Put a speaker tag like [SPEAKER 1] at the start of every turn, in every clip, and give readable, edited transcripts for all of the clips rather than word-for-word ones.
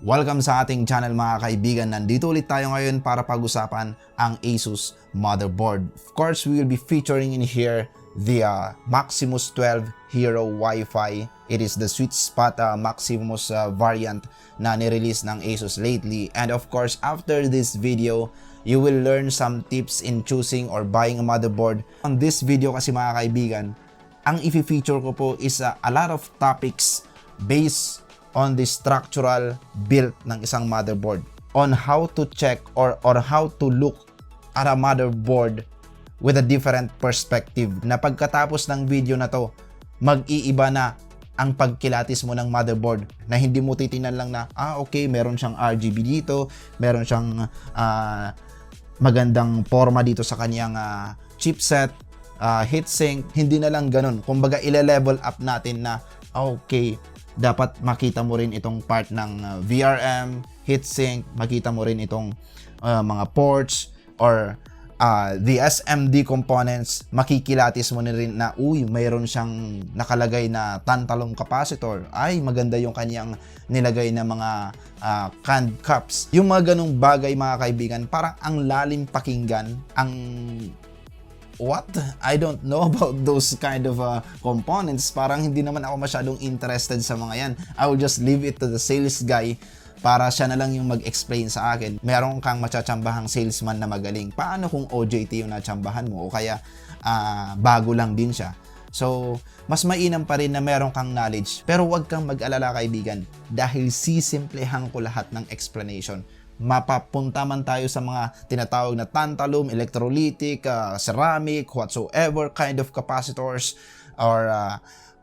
[SPEAKER 1] Welcome sa ating channel mga kaibigan. Nandito ulit tayo ngayon para pag-usapan ang Asus motherboard. Of course, we will be featuring in here the Maximus XII Hero Wi-Fi. It is the sweet spot Maximus variant na nirelease ng Asus lately. And of course, after this video, you will learn some tips in choosing or buying a motherboard. On this video kasi mga kaibigan, ang i-feature ko po is a lot of topics based on the structural build ng isang motherboard, on how to check or how to look at a motherboard with a different perspective, na pagkatapos ng video na to, mag-iiba na ang pagkilatis mo ng motherboard, na hindi mo titingnan lang na okay, meron siyang RGB dito, meron siyang magandang forma dito sa kanyang chipset, heatsink. Hindi na lang ganun. Kumbaga ile-level up natin na okay, dapat makita mo rin itong part ng VRM, heatsink, makita mo rin itong mga ports or the SMD components. Makikilatis mo na rin na mayroon siyang nakalagay na Tantalum Capacitor. Ay, maganda yung kanyang nilagay na mga canned cups. Yung mga ganong bagay mga kaibigan, parang ang lalim pakinggan, ang what? I don't know about those kind of components. Parang hindi naman ako masyadong interested sa mga yan. I will just leave it to the sales guy para siya na lang yung mag-explain sa akin. Meron kang matsatsambahang salesman na magaling. Paano kung OJT yung natsambahan mo o kaya bago lang din siya? So, mas mainam pa rin na meron kang knowledge. Pero huwag kang mag-alala kaibigan, dahil sisimplehan ko lahat ng explanation. Mapapunta man tayo sa mga tinatawag na tantalum, electrolytic, ceramic, whatsoever kind of capacitors, or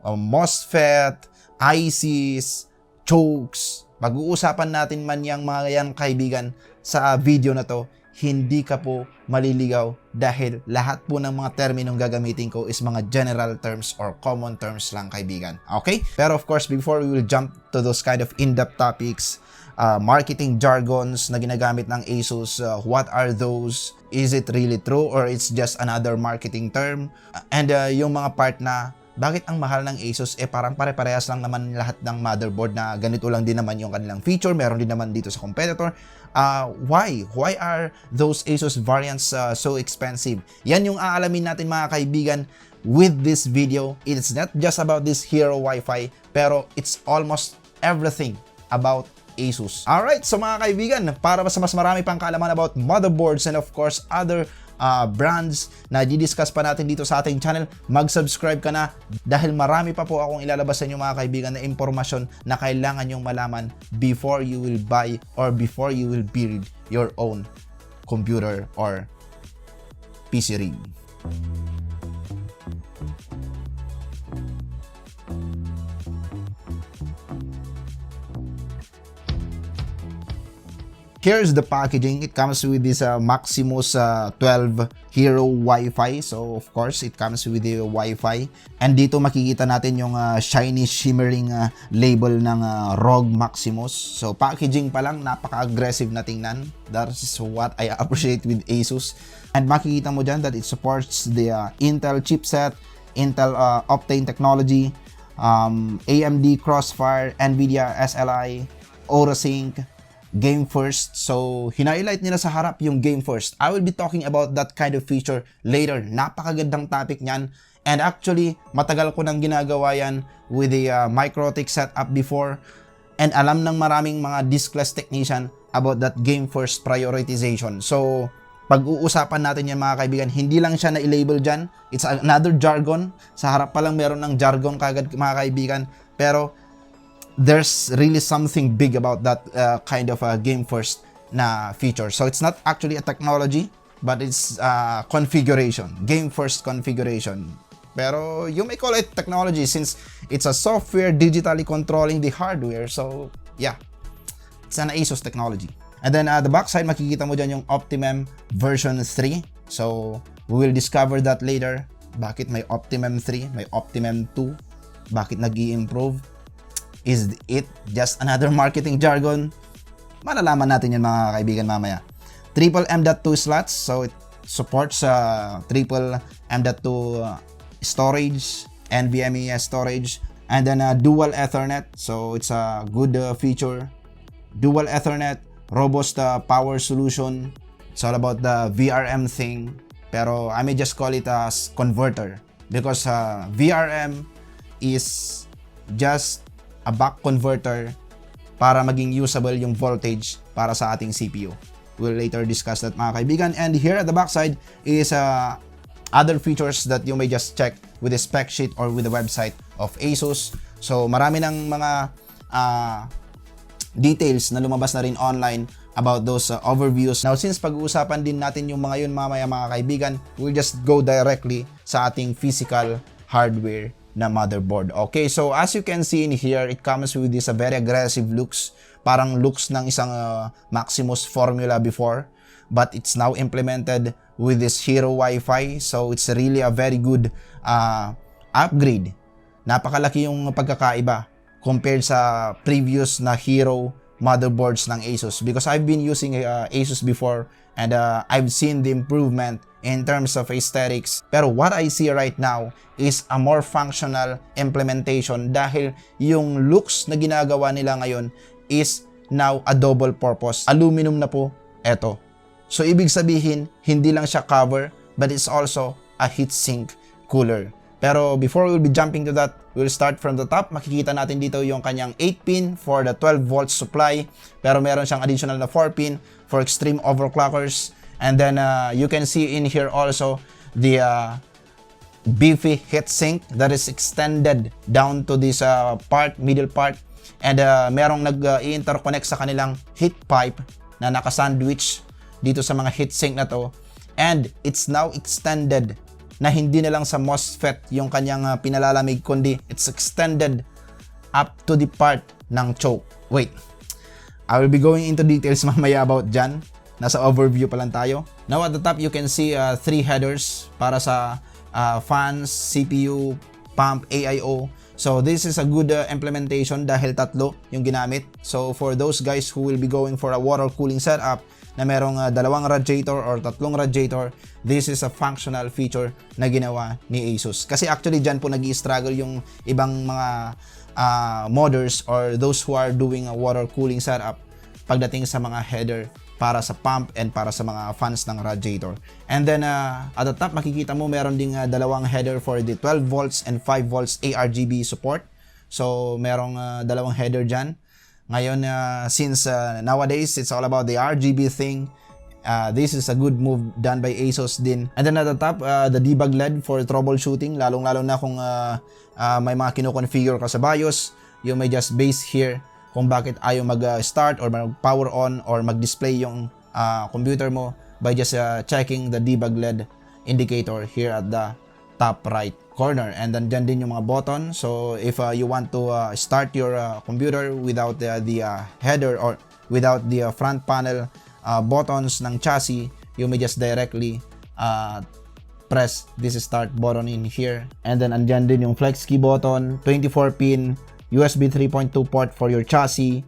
[SPEAKER 1] MOSFET, ICs, chokes. Pag-uusapan natin man yung mga yan kaibigan sa video na to, hindi ka po maliligaw dahil lahat po ng mga terminong gagamitin ko is mga general terms or common terms lang kaibigan. Okay? Pero of course, before we will jump to those kind of in-depth topics, marketing jargons na ginagamit ng Asus, what are those? Is it really true or it's just another marketing term? And yung mga part na bakit ang mahal ng Asus, parang pare-parehas lang naman lahat ng motherboard, na ganito lang din naman yung kanilang feature, meron din naman dito sa competitor. Why are those Asus variants so expensive? Yan yung aalamin natin mga kaibigan with this video. It's not just about this Hero Wi-Fi, pero it's almost everything about Asus. Alright, so mga kaibigan, para mas marami pang kaalaman about motherboards and of course other brands na di-discuss pa natin dito sa ating channel, mag-subscribe ka na dahil marami pa po akong ilalabas sa inyo mga kaibigan na impormasyon na kailangan nyong malaman before you will buy or before you will build your own computer or PC rig. Here's the packaging. It comes with this Maximus XII Hero Wi-Fi. So of course, it comes with the Wi-Fi. And dito makikita natin yung shiny shimmering label ng ROG Maximus. So packaging pa lang, napaka-aggressive na tingnan. That is what I appreciate with Asus. And makikita mo dyan that it supports the Intel chipset, Intel Optane technology, AMD Crossfire, NVIDIA SLI, AutoSync, Gamefirst. So, hina-highlight nila sa harap yung Gamefirst. I will be talking about that kind of feature later. Napakagandang topic niyan. And actually, matagal ko nang ginagawa yan with the Microtik setup before. And alam ng maraming mga diskless technician about that Gamefirst prioritization. So, pag-uusapan natin yan mga kaibigan, hindi lang siya na-label dyan. It's another jargon. Sa harap pa lang meron ng jargon kagad mga kaibigan. Pero, there's really something big about that kind of Gamefirst na feature. So it's not actually a technology, but it's configuration, Gamefirst configuration. Pero you may call it technology since it's a software digitally controlling the hardware. So yeah, it's an Asus technology. And then the backside, makikita mo dyan yung Optimum version 3. So we will discover that later. Bakit may Optimum 3, may Optimum 2? Bakit nag-i-improve? Is it just another marketing jargon? Malalaman natin yan mga kaibigan mamaya. Triple M.2 slots, so it supports triple M.2 storage, NVMe storage, and then dual Ethernet, so it's a good feature. dual Ethernet, robust power solution. It's all about the VRM thing. Pero I may just call it as converter because VRM is just a buck converter para maging usable yung voltage para sa ating CPU. We'll later discuss that, mga kaibigan. And here at the backside is other features that you may just check with the spec sheet or with the website of Asus. So marami ng mga details na lumabas na rin online about those overviews. Now, since pag-uusapan din natin yung mga yun mamaya, mga kaibigan, we'll just go directly sa ating physical hardware na motherboard. Okay, so as you can see in here, it comes with this very aggressive looks. Parang looks ng isang Maximus formula before, but it's now implemented with this Hero Wi-Fi. So it's really a very good upgrade. Napakalaki yung pagkakaiba compared sa previous na Hero motherboards ng Asus, because I've been using Asus before and I've seen the improvement in terms of aesthetics. Pero what I see right now is a more functional implementation dahil yung looks na ginagawa nila ngayon is now a double purpose. Aluminum na po eto. So ibig sabihin, hindi lang siya cover, but it's also a heatsink cooler. Pero before we'll be jumping to that, we'll start from the top. Makikita natin dito yung kanyang 8-pin for the 12 volts supply. Pero meron siyang additional na 4-pin for extreme overclockers. And then you can see in here also the beefy heatsink that is extended down to this middle part. And merong nag-interconnect sa kanilang heat pipe na naka-sandwich dito sa mga heatsink na to. And it's now extended na hindi na lang sa MOSFET yung kanyang pinalalamig, kundi it's extended up to the part ng choke. Wait, I will be going into details mamaya about dyan. Nasa overview pa lang tayo. Now at the top, you can see 3 headers para sa fans, CPU, pump, AIO. So this is a good implementation dahil tatlo yung ginamit. So for those guys who will be going for a water cooling setup na merong dalawang radiator or tatlong radiator, this is a functional feature na ginawa ni Asus. Kasi actually dyan po nag-i-struggle yung ibang mga modders or those who are doing a water cooling setup pagdating sa mga header para sa pump and para sa mga fans ng radiator. And then at the top makikita mo meron ding dalawang header for the 12 volts and 5 volts ARGB support. So merong dalawang header dyan. Ngayon, since nowadays it's all about the RGB thing, this is a good move done by Asus din. And then at the top, the debug LED for troubleshooting, lalong-lalo na kung may mga kino-configure ka sa BIOS, you may just base here kung bakit ayaw mag-start or mag-power on or mag-display yung computer mo by just checking the debug LED indicator here at the top right corner. And then dyan din yung mga button. So if you want to start your computer without the header or without the front panel buttons ng chassis, you may just directly press this start button in here. And then andyan din yung flex key button, 24-pin USB 3.2 port for your chassis.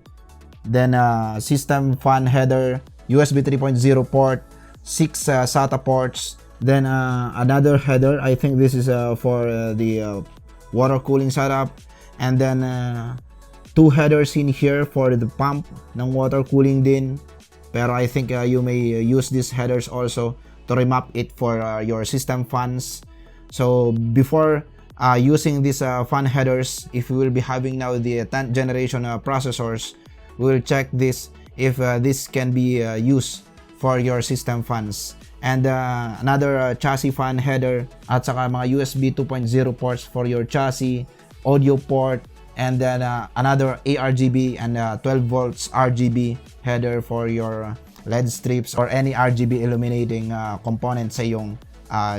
[SPEAKER 1] Then system fan header, USB 3.0 port, 6 SATA ports. Then another header, I think this is for the water cooling setup. And then 2 headers in here for the pump ng water cooling din. Pero I think you may use these headers also to remap it for your system fans. So before using these fan headers, if we will be having now the 10th generation processors, we will check this if this can be used for your system fans. And another chassis fan header at saka mga USB 2.0 ports for your chassis, audio port, and then another ARGB and 12 volts RGB header for your LED strips or any RGB illuminating component sa iyong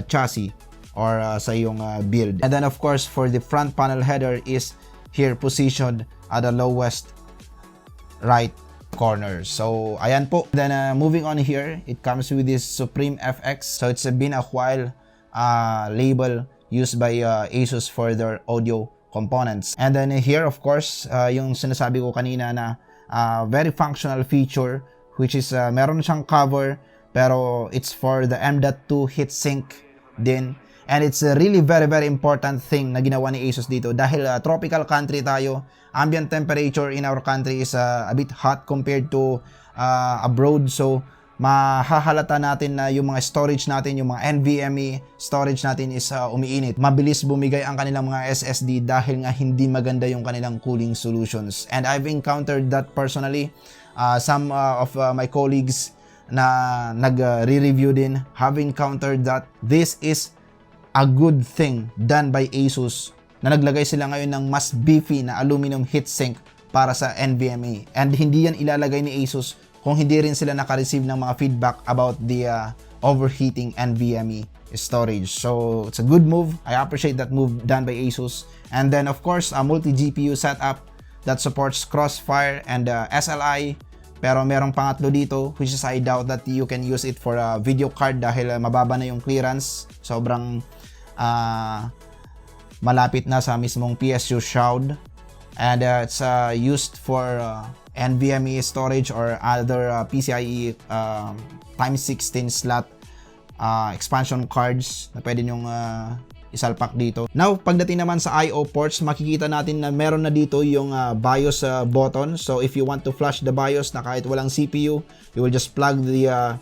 [SPEAKER 1] chassis or sa iyong build. And then of course for the front panel header is here positioned at the lowest right corner. So ayan po. Then moving on here, it comes with this Supreme FX. So it's been a while label used by Asus for their audio components. And then here of course, yung sinasabi ko kanina na very functional feature, which is meron siyang cover pero it's for the M.2 heatsink din. And it's a really very important thing na ginawa ni Asus dito dahil tropical country tayo. Ambient temperature in our country is a bit hot compared to abroad. So mahahalata natin na yung mga storage natin, yung mga NVMe storage natin is umiinit. Mabilis bumigay ang kanilang mga SSD dahil nga hindi maganda yung kanilang cooling solutions. And I've encountered that personally. Some of my colleagues na nag-re-review din have encountered that this is a good thing done by Asus na naglagay sila ngayon ng mas beefy na aluminum heatsink para sa NVMe. And hindi yan ilalagay ni Asus kung hindi rin sila naka-receive ng mga feedback about the overheating NVMe storage. So, it's a good move. I appreciate that move done by Asus. And then, of course, a multi-GPU setup that supports Crossfire and SLI. Pero merong pangatlo dito, which is I doubt that you can use it for a video card dahil mababa na yung clearance. Sobrang malapit na sa mismong PSU shroud. And it's used for NVMe storage or other PCIe times 16 slot expansion cards na pwede nyong isalpak dito. Now, pagdating naman sa I/O ports, makikita natin na meron na dito yung BIOS button. So, if you want to flash the BIOS na kahit walang CPU, you will just plug the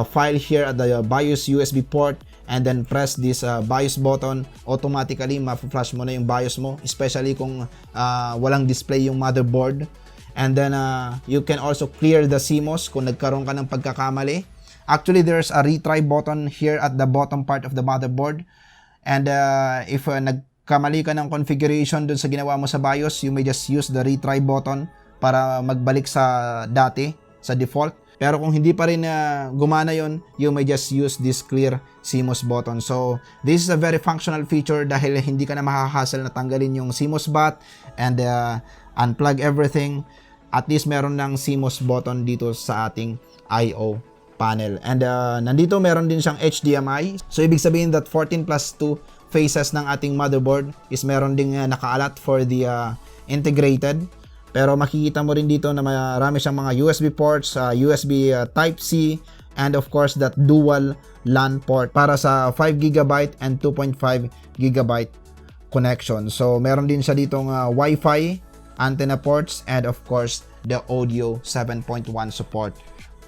[SPEAKER 1] file here at the BIOS USB port and then press this BIOS button. Automatically, ma-flash mo na yung BIOS mo, especially kung walang display yung motherboard. And then, you can also clear the CMOS kung nagkaroon ka ng pagkakamali. Actually, there's a retry button here at the bottom part of the motherboard. And if nagkamali ka ng configuration dun sa ginawa mo sa BIOS, you may just use the retry button para magbalik sa dati, sa default. Pero kung hindi pa rin gumana yon, you may just use this clear CMOS button. So, this is a very functional feature dahil hindi ka na makakasal na tanggalin yung CMOS bot and unplug everything. At least meron ng CMOS button dito sa ating I/O panel. And nandito meron din siyang HDMI. So, ibig sabihin that 14 plus 2 phases ng ating motherboard is meron ding nakaalat for the integrated. Pero makikita mo rin dito na marami siyang mga USB ports, USB Type-C, and of course that dual LAN port para sa 5GB and 2.5GB connection. So meron din siya ditong Wi-Fi, antenna ports, and of course the audio 7.1 support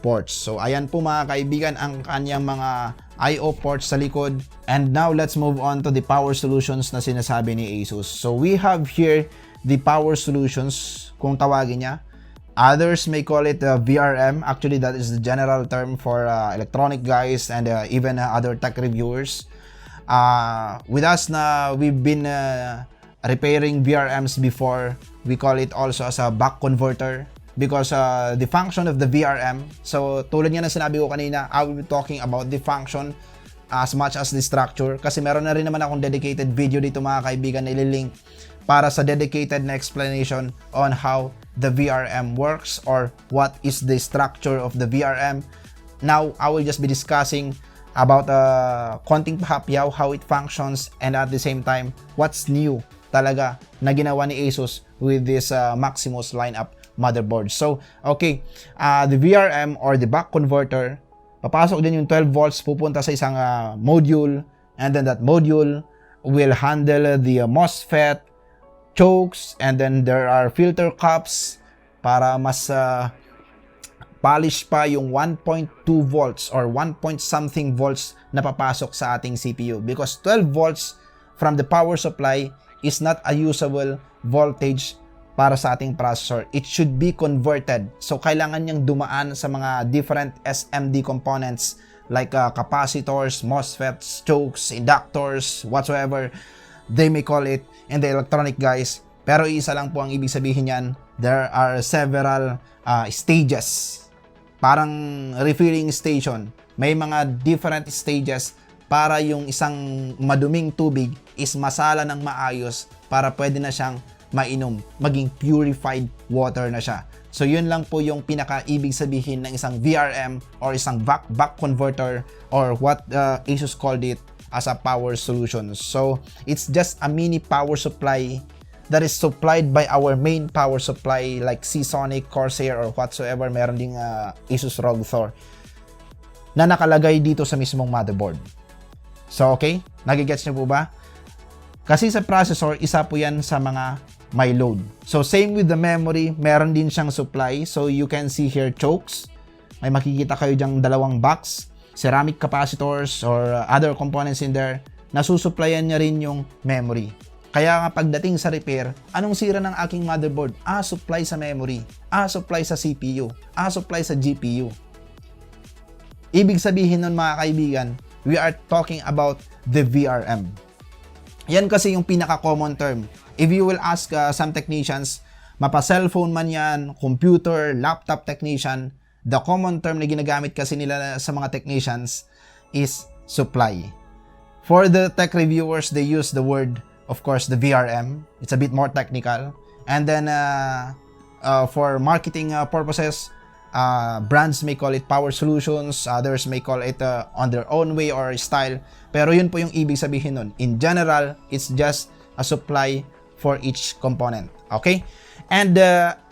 [SPEAKER 1] ports. So ayan po mga kaibigan ang kanyang mga I/O ports sa likod. And now let's move on to the power solutions na sinasabi ni Asus. So we have here the power solutions, kung tawagin niya. Others may call it VRM. Actually, that is the general term for electronic guys and even other tech reviewers. With us na we've been repairing VRMs before, we call it also as a buck converter because the function of the VRM, so tulad nga na sinabi ko kanina, I will be talking about the function as much as the structure kasi meron na rin naman akong dedicated video dito mga kaibigan na ililink para sa dedicated na explanation on how the VRM works or what is the structure of the VRM. Now, I will just be discussing about konting pahapyaw, how it functions, and at the same time, what's new talaga na ginawa ni Asus with this Maximus lineup motherboard. So, okay, the VRM or the buck converter, papasok din yung 12 volts, pupunta sa isang module, and then that module will handle the MOSFET, chokes, and then there are filter cups para mas polish pa yung 1.2 volts or 1 point something volts na papasok sa ating CPU because 12 volts from the power supply is not a usable voltage para sa ating processor. It should be converted. So, kailangan niyang dumaan sa mga different SMD components like capacitors, MOSFETs, chokes, inductors, whatsoever they may call it in the electronic guys. Pero isa lang po ang ibig sabihin niyan. There are several stages. Parang refilling station. May mga different stages para yung isang maduming tubig is masala ng maayos para pwede na siyang mainom. Maging purified water na siya. So yun lang po yung pinaka-ibig sabihin ng isang VRM or isang buck converter or what Asus called it as a power solution. So, it's just a mini power supply that is supplied by our main power supply like Seasonic, Corsair, or whatsoever. Meron ding Asus ROG Thor na nakalagay dito sa mismong motherboard. So, okay? Nagigets nyo po ba? Kasi sa processor, isa po yan sa mga may load. So, same with the memory, meron din siyang supply. So, you can see here chokes. May makikita kayo dyang dalawang box, ceramic capacitors or other components in there. Nasusupplyan niya rin yung memory. Kaya nga pagdating sa repair, anong sira ng aking motherboard? Supply sa memory. Supply sa CPU. Supply sa GPU. Ibig sabihin nun mga kaibigan, we are talking about the VRM. Yan kasi yung pinaka-common term. If you will ask some technicians, mapa-cellphone man yan, computer, laptop technician, the common term na ginagamit kasi nila sa mga technicians is supply. For the tech reviewers, they use the word, of course, the VRM. It's a bit more technical. And then, for marketing purposes, brands may call it power solutions, others may call it on their own way or style. Pero yun po yung ibig sabihin nun. In general, it's just a supply for each component. Okay? And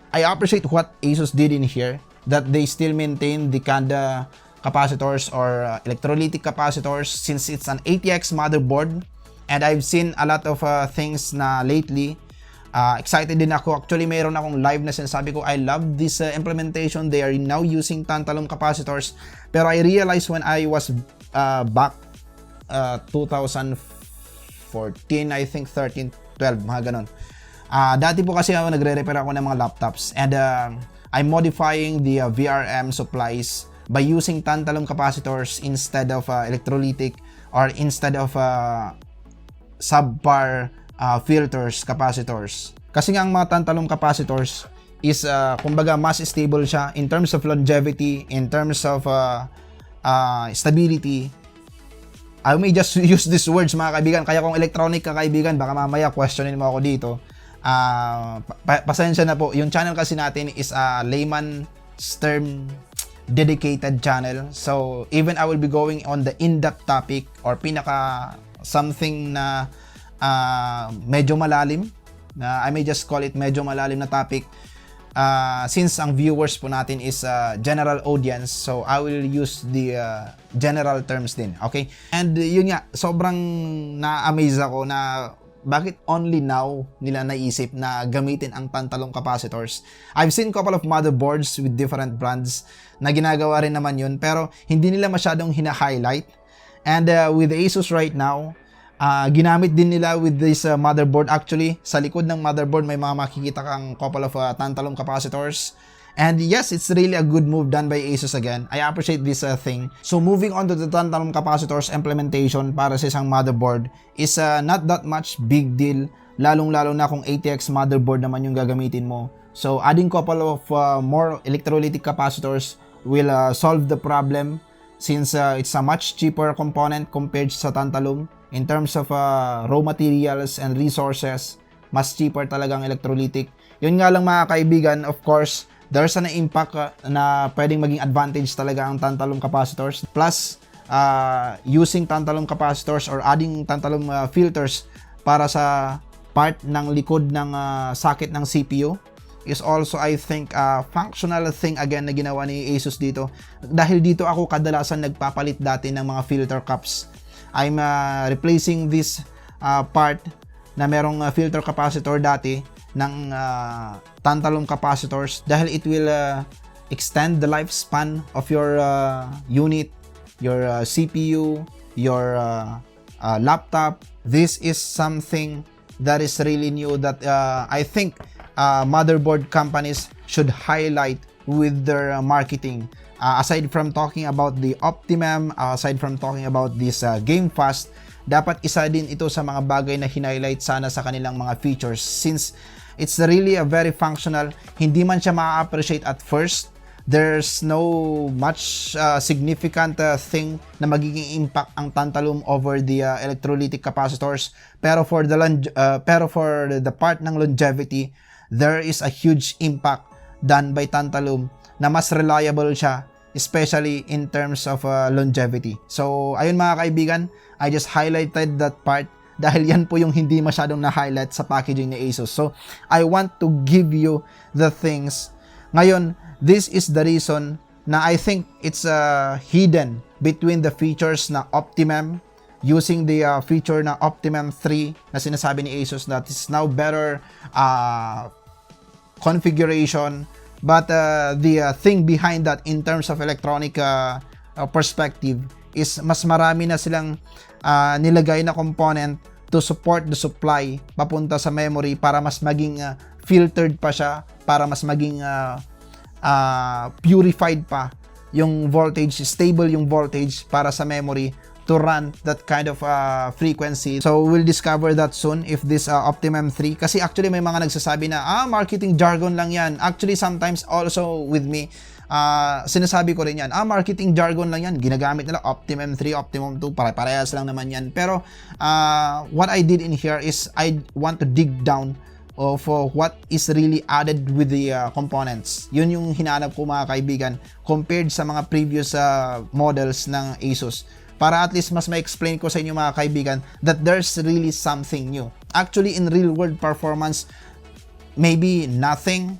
[SPEAKER 1] I appreciate what Asus did in here, that they still maintain the Kanda capacitors or electrolytic capacitors since it's an ATX motherboard. And I've seen a lot of things na lately. Excited din ako. Actually, mayroon akong live na sinasabi ko, I love this implementation. They are now using Tantalum capacitors. Pero I realized when I was back 2014, I think 13, 12, mga ganun. Dati po kasi ako nagre-repair ako ng mga laptops. And I'm modifying the VRM supplies by using Tantalum capacitors instead of electrolytic or instead of subpar filters, capacitors. Kasi nga ang mga Tantalum capacitors is kumbaga mas stable siya in terms of longevity, in terms of stability. I may just use these words mga kaibigan, kaya kung electronic ka kaibigan, baka mamaya questionin mo ako dito. Pasensya na po, yung channel kasi natin is a layman's term dedicated channel. So even I will be going on the in-depth topic or pinaka something na medyo malalim, I may just call it medyo malalim na topic, since ang viewers po natin is general audience, so I will use the general terms din, okay? And yun nga, sobrang na-amaze ako na bakit only now nila naisip na gamitin ang Tantalum capacitors. I've seen couple of motherboards with different brands na ginagawa rin naman yun, pero hindi nila masyadong hina-highlight. And with the Asus right now, ginamit din nila with this motherboard. Actually, sa likod ng motherboard may mga makikita kang couple of Tantalum capacitors. And yes, it's really a good move done by Asus again. I appreciate this thing. So moving on to the Tantalum capacitors implementation para sa isang motherboard is not that much big deal, lalong-lalo na kung ATX motherboard naman yung gagamitin mo. So adding couple of more electrolytic capacitors will solve the problem since it's a much cheaper component compared sa Tantalum. In terms of raw materials and resources, mas cheaper talagang electrolytic. Yun nga lang mga kaibigan, of course, there's an impact na pwedeng maging advantage talaga ang Tantalum capacitors. Plus, using Tantalum capacitors or adding Tantalum filters para sa part ng likod ng socket ng CPU is also, I think, a functional thing again na ginawa ni Asus dito. Dahil dito ako kadalasan nagpapalit dati ng mga filter caps. I'm replacing this part na merong filter capacitor dati ng Tantalum capacitors dahil it will extend the lifespan of your unit, your CPU, your laptop. This is something that is really new that I think motherboard companies should highlight with their marketing. Aside from talking about the Optimum, aside from talking about this Gamefirst, dapat isa din ito sa mga bagay na highlight sana sa kanilang mga features since it's really a very functional. Hindi man siya ma-appreciate at first. There's no much significant thing na magiging impact ang Tantalum over the electrolytic capacitors. Pero for the part ng longevity, there is a huge impact done by Tantalum na mas reliable siya, especially in terms of longevity. So, ayun mga kaibigan, I just highlighted that part dahil yan po yung hindi masyadong na-highlight sa packaging ni Asus. So, I want to give you the things. Ngayon, this is the reason na I think it's hidden between the features na Optimum using the feature na Optimum 3 na sinasabi ni Asus that is now better configuration. But the thing behind that in terms of electronic perspective is mas marami na silang nilagay na component to support the supply papunta sa memory para mas maging filtered pa siya, para mas maging purified pa yung voltage, stable yung voltage para sa memory to run that kind of frequency. So we'll discover that soon if this Optimum 3, kasi actually may mga nagsasabi na marketing jargon lang yan. Actually sometimes also with me sinasabi ko rin yan, marketing jargon lang yan, ginagamit nila Optimum 3, Optimum 2, pare-parehas lang naman yan. Pero what I did in here is I want to dig down of what is really added with the components. Yun yung hinanap ko mga kaibigan compared sa mga previous models ng Asus, para at least mas ma-explain ko sa inyo mga kaibigan that there's really something new. Actually in real world performance, maybe nothing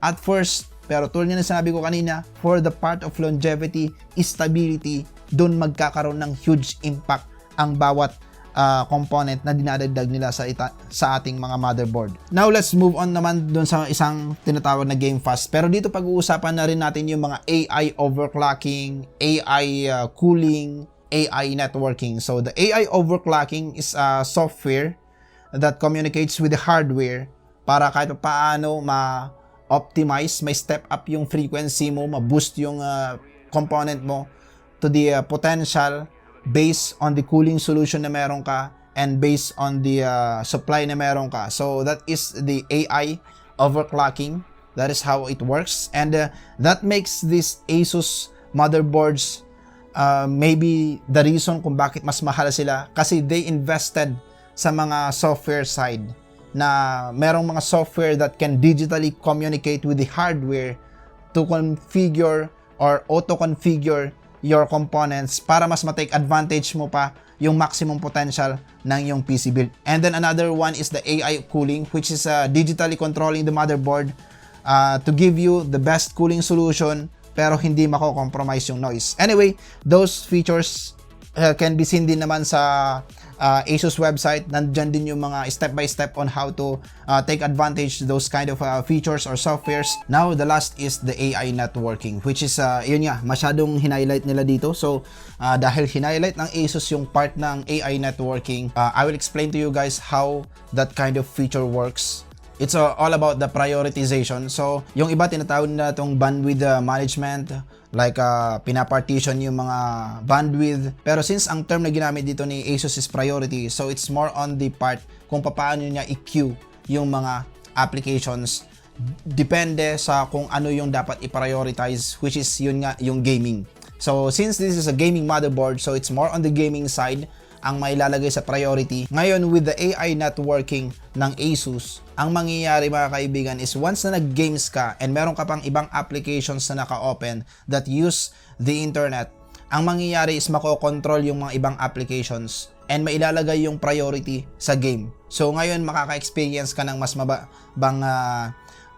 [SPEAKER 1] at first, pero tulad nga na sinabi ko kanina, for the part of longevity, stability, doon magkakaroon ng huge impact ang bawat component na dinadagdag nila sa ating mga motherboard. Now let's move on naman doon sa isang tinatawag na Gamefirst. Pero dito pag-uusapan na rin natin yung mga AI overclocking, AI cooling, AI networking. So the AI overclocking is a software that communicates with the hardware para kahit paano ma-optimize, may step up yung frequency mo, ma-boost yung component mo to the potential based on the cooling solution na meron ka and based on the supply na meron ka. So that is the AI overclocking. That is how it works, and that makes these Asus motherboards maybe the reason kung bakit mas mahal sila, kasi they invested sa mga software side na merong mga software that can digitally communicate with the hardware to configure or auto-configure your components para mas ma-take advantage mo pa yung maximum potential ng yung PC build. And then another one is the AI cooling, which is digitally controlling the motherboard to give you the best cooling solution pero hindi mako-compromise yung noise. Anyway, those features can be seen din naman sa Asus website. Nandyan din yung mga step by step on how to take advantage those kind of features or softwares. Now, the last is the AI networking, which is, yun nga, masyadong hinighlight nila dito. So, dahil hinighlight ng Asus yung part ng AI networking, I will explain to you guys how that kind of feature works. It's all about the prioritization. So, yung iba tinatawag nila itong bandwidth management, like pinapartition yung mga bandwidth. Pero since ang term na ginamit dito ni Asus is priority, so it's more on the part kung paano niya i-queue yung mga applications. Depende sa kung ano yung dapat i-prioritize, which is yun nga, yung gaming. So, since this is a gaming motherboard, so it's more on the gaming side ang mailalagay sa priority. Ngayon, with the AI networking ng Asus, ang mangyayari mga kaibigan is once na nag-games ka and meron ka pang ibang applications na naka-open that use the internet, ang mangyayari is makokontrol yung mga ibang applications and mailalagay yung priority sa game. So ngayon, makaka-experience ka ng mas mababang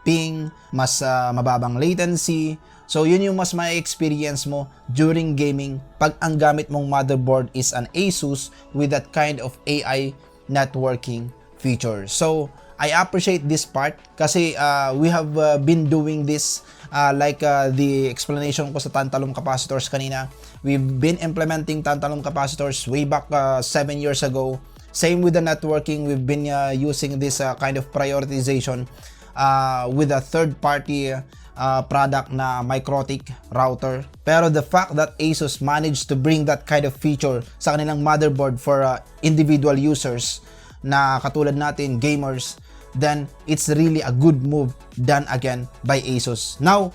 [SPEAKER 1] ping, mas mababang latency. So yun yung mas ma-experience mo during gaming pag ang gamit mong motherboard is an Asus with that kind of AI networking feature. So I appreciate this part kasi we have been doing this like the explanation ko sa Tantalum Capacitors kanina. We've been implementing Tantalum Capacitors way back 7 years ago. Same with the networking, we've been using this kind of prioritization with a third-party product na Microtic router. Pero the fact that Asus managed to bring that kind of feature sa kanilang motherboard for individual users na katulad natin, gamers, then it's really a good move done again by Asus. Now,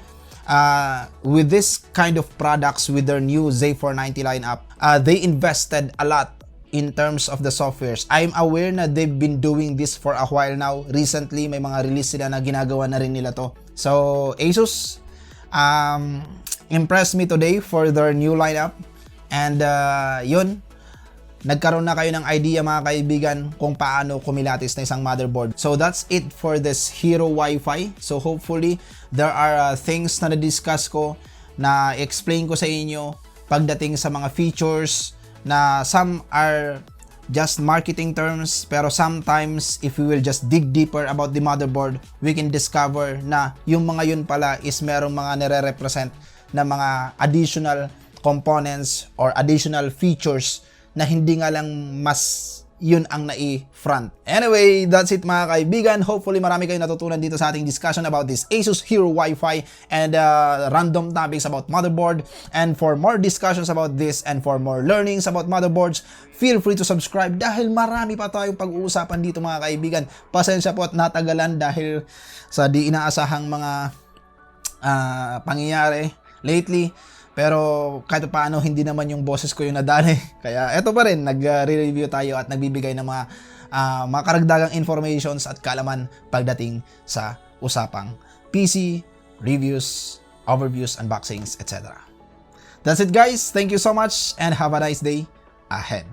[SPEAKER 1] with this kind of products with their new Z490 lineup, they invested a lot in terms of the softwares. I'm aware na they've been doing this for a while now. Recently, may mga release sila na ginagawa na rin nila to. So, Asus impressed me today for their new lineup. And yun, nagkaroon na kayo ng idea mga kaibigan kung paano kumilatis na isang motherboard. So, that's it for this Hero Wi-Fi. So, hopefully, there are things na na-discuss ko, na explain ko sa inyo pagdating sa mga features, na some are just marketing terms, pero sometimes if we will just dig deeper about the motherboard, we can discover na yung mga yun pala is merong mga nire-represent na mga additional components or additional features na hindi nga lang mas yun ang nai-front. Anyway, that's it mga kaibigan. Hopefully marami kayong natutunan dito sa ating discussion about this Asus Hero Wi-Fi and random topics about motherboard. And for more discussions about this and for more learnings about motherboards, feel free to subscribe dahil marami pa tayong pag-uusapan dito mga kaibigan. Pasensya po at natagalan dahil sa di inaasahang mga pangyayari lately. Pero kahit paano, hindi naman yung boses ko yung nadali. Kaya eto pa rin, nag-review tayo at nagbibigay ng mga karagdagang informations at kaalaman pagdating sa usapang PC, reviews, overviews, unboxings, etc. That's it guys. Thank you so much and have a nice day ahead.